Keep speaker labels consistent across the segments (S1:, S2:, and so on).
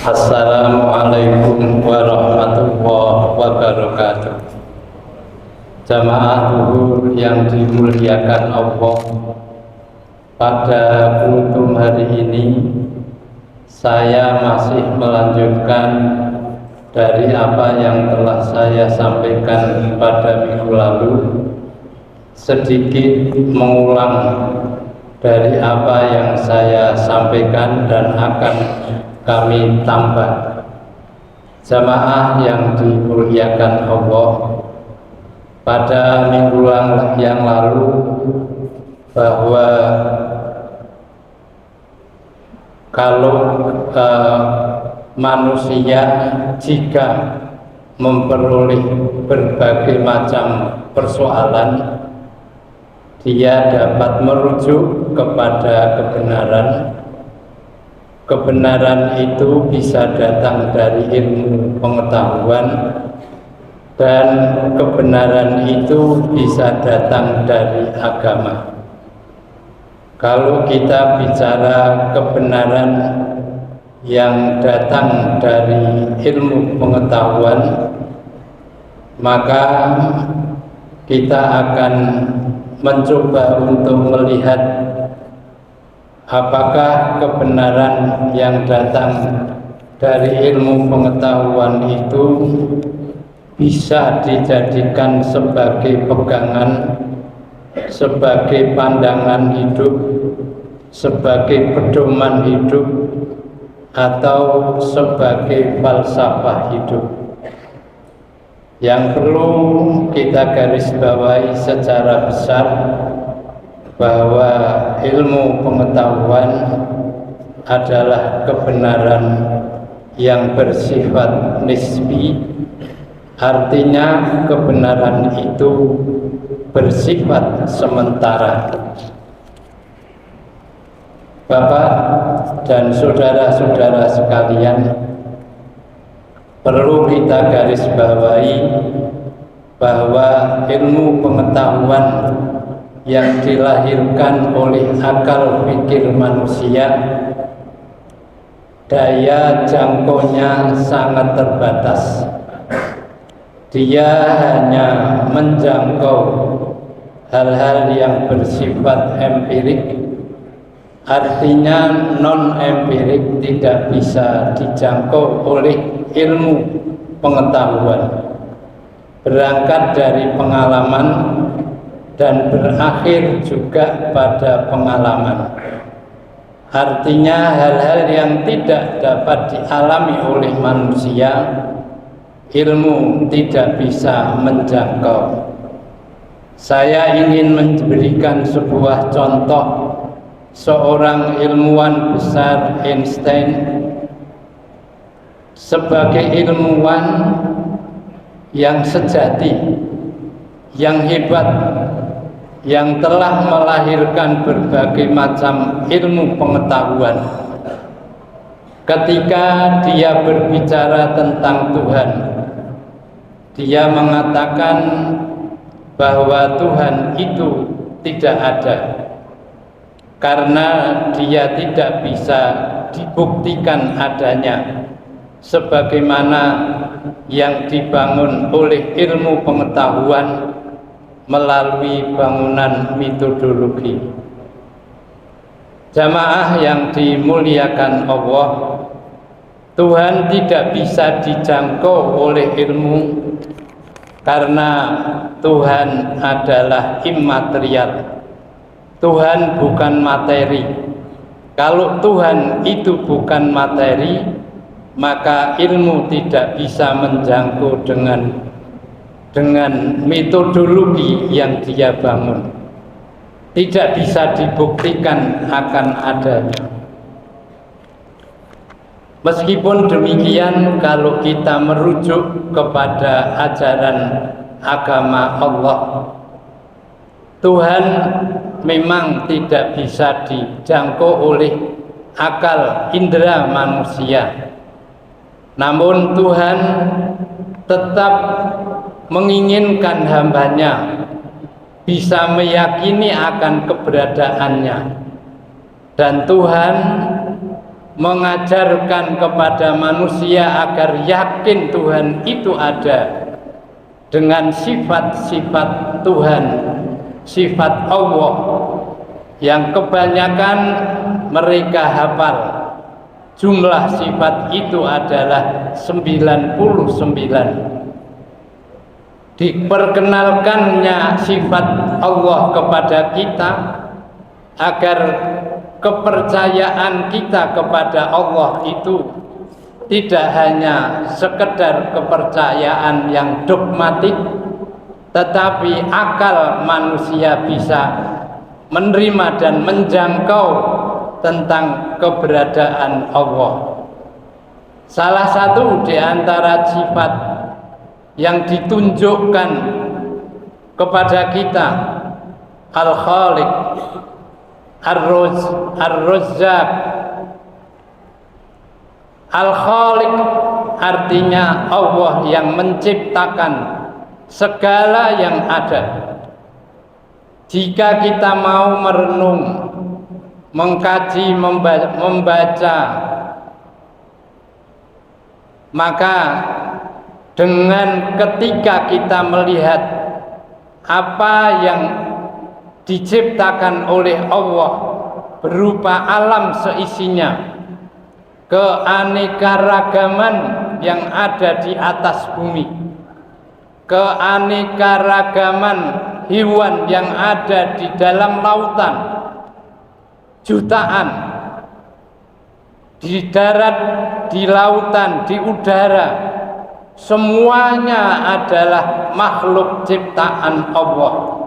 S1: Assalamualaikum warahmatullahi wabarakatuh. Jamaah zuhur yang dimuliakan Allah, pada kultum hari ini saya masih melanjutkan dari apa yang telah saya sampaikan pada minggu lalu, sedikit mengulang dari apa yang saya sampaikan dan akan kami tambah. Jamaah yang dimuliakan Allah, pada minggu yang lalu bahwa kalau manusia jika memperoleh berbagai macam persoalan, dia dapat merujuk kepada kebenaran. Kebenaran itu bisa datang dari ilmu pengetahuan, dan kebenaran itu bisa datang dari agama. Kalau kita bicara kebenaran yang datang dari ilmu pengetahuan, maka kita akan mencoba untuk melihat apakah kebenaran yang datang dari ilmu pengetahuan itu bisa dijadikan sebagai pegangan, sebagai pandangan hidup, sebagai pedoman hidup, atau sebagai falsafah hidup. Yang perlu kita garis bawahi secara besar bahwa ilmu pengetahuan adalah kebenaran yang bersifat nisbi, artinya kebenaran itu bersifat sementara. Bapak dan saudara-saudara sekalian, perlu kita garis bawahi bahwa ilmu pengetahuan yang dilahirkan oleh akal pikir manusia, daya jangkaunya sangat terbatas. Dia hanya menjangkau hal-hal yang bersifat empirik, artinya non-empirik tidak bisa dijangkau oleh ilmu pengetahuan. Berangkat dari pengalaman dan berakhir juga pada pengalaman. Artinya hal-hal yang tidak dapat dialami oleh manusia, ilmu tidak bisa menjangkau. Saya ingin memberikan sebuah contoh seorang ilmuwan besar, Einstein, sebagai ilmuwan yang sejati, yang hebat, yang telah melahirkan berbagai macam ilmu pengetahuan. Ketika dia berbicara tentang Tuhan, dia mengatakan bahwa Tuhan itu tidak ada, karena dia tidak bisa dibuktikan adanya sebagaimana yang dibangun oleh ilmu pengetahuan melalui bangunan metodologi. Jamaah yang dimuliakan Allah, Tuhan tidak bisa dijangkau oleh ilmu karena Tuhan adalah immaterial. Tuhan bukan materi. Kalau Tuhan itu bukan materi, maka ilmu tidak bisa menjangkau dengan metodologi yang dia bangun. Tidak bisa dibuktikan akan adanya. Meskipun demikian, kalau kita merujuk kepada ajaran agama Allah, Tuhan memang tidak bisa dijangkau oleh akal indera manusia. Namun Tuhan tetap menginginkan hambanya bisa meyakini akan keberadaannya, dan Tuhan mengajarkan kepada manusia agar yakin Tuhan itu ada dengan sifat-sifat Tuhan, sifat Allah yang kebanyakan mereka hafal. Jumlah sifat itu adalah 99. Diperkenalkannya sifat Allah kepada kita agar kepercayaan kita kepada Allah itu tidak hanya sekedar kepercayaan yang dogmatik, tetapi akal manusia bisa menerima dan menjangkau tentang keberadaan Allah. Salah satu di antara sifat yang ditunjukkan kepada kita Al-Khaliq, Ar-Razzaq. Al-Khaliq artinya Allah yang menciptakan segala yang ada. Jika kita mau merenung, mengkaji, membaca, maka dengan ketika kita melihat apa yang diciptakan oleh Allah berupa alam seisinya, keanekaragaman yang ada di atas bumi, keanekaragaman hewan yang ada di dalam lautan, jutaan, di darat, di lautan, di udara, semuanya adalah makhluk ciptaan Allah.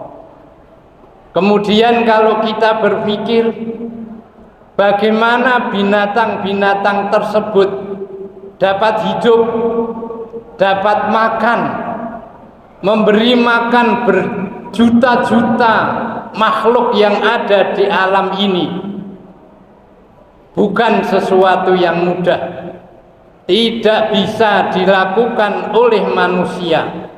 S1: Kemudian kalau kita berpikir bagaimana binatang-binatang tersebut dapat hidup, dapat makan, memberi makan berjuta-juta makhluk yang ada di alam ini, bukan sesuatu yang mudah. Tidak bisa dilakukan oleh manusia,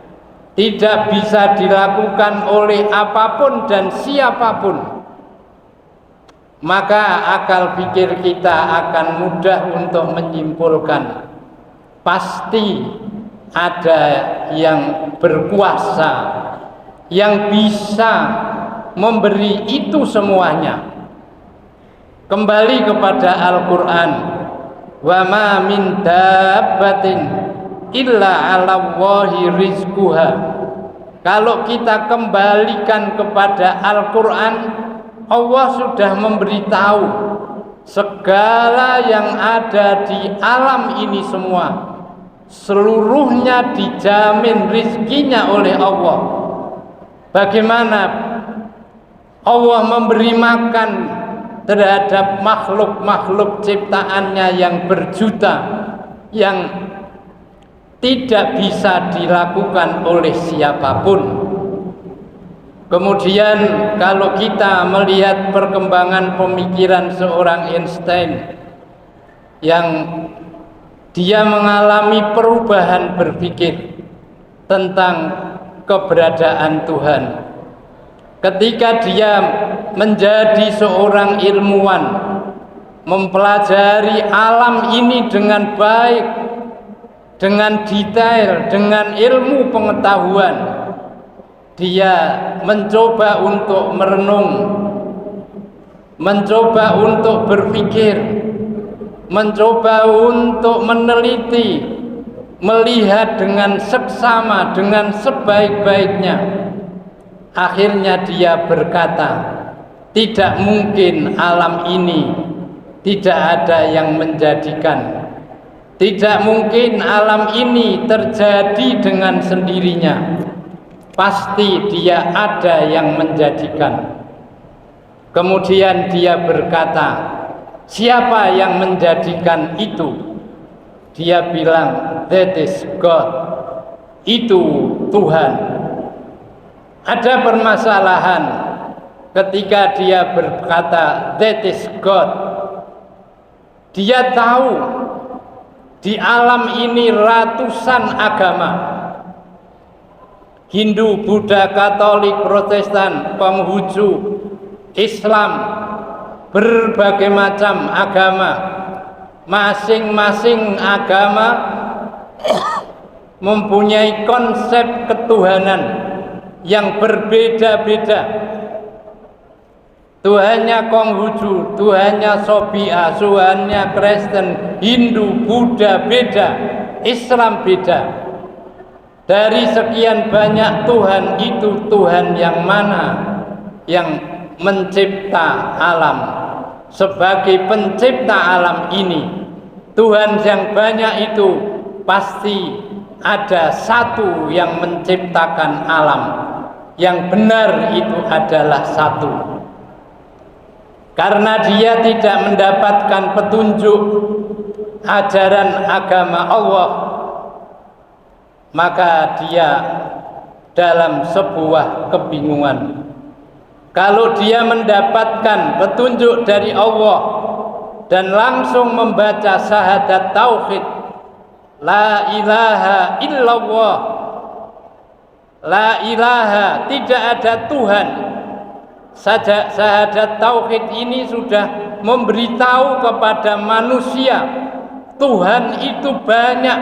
S1: tidak bisa dilakukan oleh apapun dan siapapun. Maka akal pikir kita akan mudah untuk menyimpulkan pasti ada yang berkuasa yang bisa memberi itu semuanya. Kembali kepada Al-Quran, wa ma min dabbatin illa 'alallahi rizquha. Kalau kita kembalikan kepada Al-Quran, Allah sudah memberitahu segala yang ada di alam ini semua seluruhnya dijamin rizkinya oleh Allah. Bagaimana Allah memberi makan terhadap makhluk-makhluk ciptaannya yang berjuta, yang tidak bisa dilakukan oleh siapapun. Kemudian kalau kita melihat perkembangan pemikiran seorang Einstein yang dia mengalami perubahan berpikir tentang keberadaan Tuhan. Ketika dia menjadi seorang ilmuwan, mempelajari alam ini dengan baik, dengan detail, dengan ilmu pengetahuan, dia mencoba untuk merenung, mencoba untuk berpikir, mencoba untuk meneliti, melihat dengan seksama, dengan sebaik-baiknya. Akhirnya dia berkata, tidak mungkin alam ini tidak ada yang menjadikan, tidak mungkin alam ini terjadi dengan sendirinya, pasti dia ada yang menjadikan. Kemudian dia berkata, siapa yang menjadikan itu? Dia bilang, that is God, itu Tuhan. Ada permasalahan ketika dia berkata that is God. Dia tahu di alam ini ratusan agama, Hindu, Buddha, Katolik, Protestan, Konghucu, Islam, berbagai macam agama masing-masing agama mempunyai konsep ketuhanan yang berbeda-beda. Tuhannya Konghucu, Tuhannya Sobi'a, Tuhannya Kristen, Hindu, Buddha beda, Islam beda. Dari sekian banyak Tuhan, itu Tuhan yang mana yang mencipta alam? Sebagai pencipta alam ini, Tuhan yang banyak itu pasti ada satu yang menciptakan alam. Yang benar itu adalah satu. Karena dia tidak mendapatkan petunjuk ajaran agama Allah, maka dia dalam sebuah kebingungan. Kalau dia mendapatkan petunjuk dari Allah dan langsung membaca syahadat tauhid, la ilaha illallah, la ilaha, tidak ada Tuhan. Saja syahadat tauhid ini sudah memberitahu kepada manusia Tuhan itu banyak,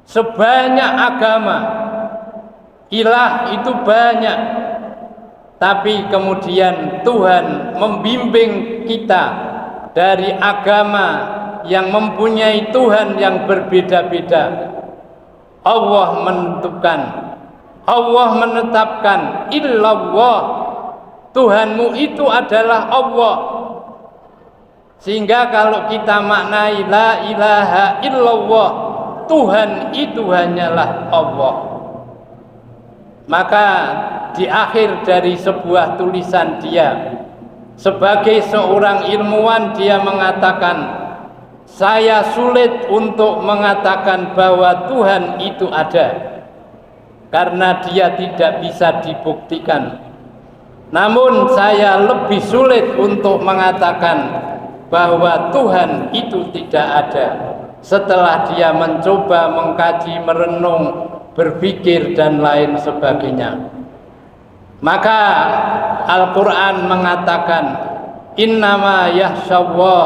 S1: sebanyak agama, ilah itu banyak. Tapi kemudian Tuhan membimbing kita dari agama yang mempunyai Tuhan yang berbeda-beda. Allah menentukan, Allah menetapkan, illallah, Tuhanmu itu adalah Allah. Sehingga kalau kita maknai la ilaha illallah, Tuhan itu hanyalah Allah. Maka di akhir dari sebuah tulisan dia, sebagai seorang ilmuwan, dia mengatakan, saya sulit untuk mengatakan bahwa Tuhan itu ada, karena dia tidak bisa dibuktikan. Namun saya lebih sulit untuk mengatakan bahwa Tuhan itu tidak ada setelah dia mencoba mengkaji, merenung, berpikir dan lain sebagainya. Maka Al-Quran mengatakan, innama yakhsyallah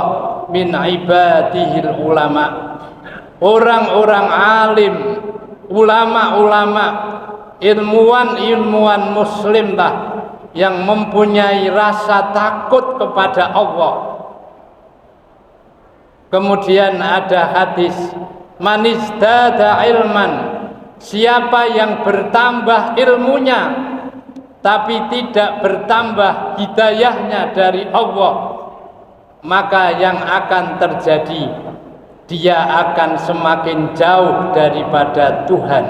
S1: min ibadihil ulama. Orang-orang alim, ulama-ulama, ilmuwan-ilmuwan muslimlah yang mempunyai rasa takut kepada Allah. Kemudian ada hadis, manizdada ilman, siapa yang bertambah ilmunya tapi tidak bertambah hidayahnya dari Allah, maka yang akan terjadi, dia akan semakin jauh daripada Tuhan.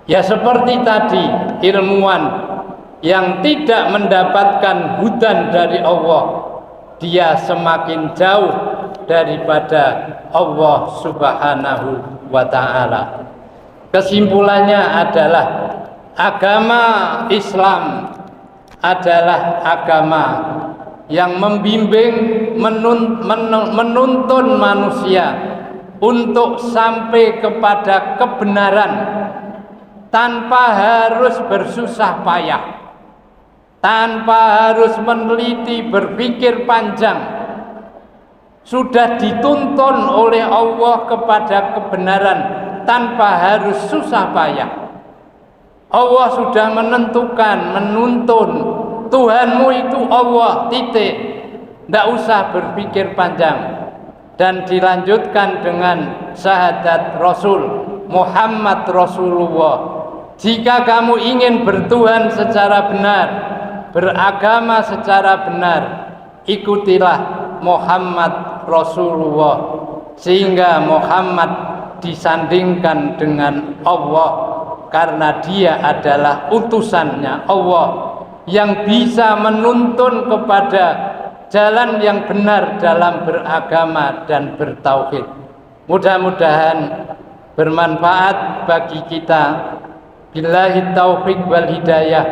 S1: Ya seperti tadi, ilmuwan yang tidak mendapatkan hudan dari Allah, dia semakin jauh daripada Allah Subhanahu wa ta'ala. Kesimpulannya adalah agama Islam adalah agama yang membimbing, menuntun manusia untuk sampai kepada kebenaran tanpa harus bersusah payah, tanpa harus meneliti, berpikir panjang. Sudah dituntun oleh Allah kepada kebenaran tanpa harus susah payah. Allah sudah menentukan, menuntun, Tuhanmu itu Allah, titik. Tidak usah berpikir panjang. Dan dilanjutkan dengan syahadat Rasul Muhammad Rasulullah. Jika kamu ingin bertuhan secara benar, beragama secara benar, ikutilah Muhammad Rasulullah, sehingga Muhammad disandingkan dengan Allah, karena dia adalah utusannya Allah yang bisa menuntun kepada jalan yang benar dalam beragama dan bertauhid. Mudah-mudahan bermanfaat bagi kita. Billahi taufiq wal hidayah.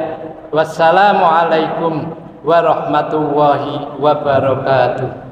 S1: Wassalamualaikum warahmatullahi wabarakatuh.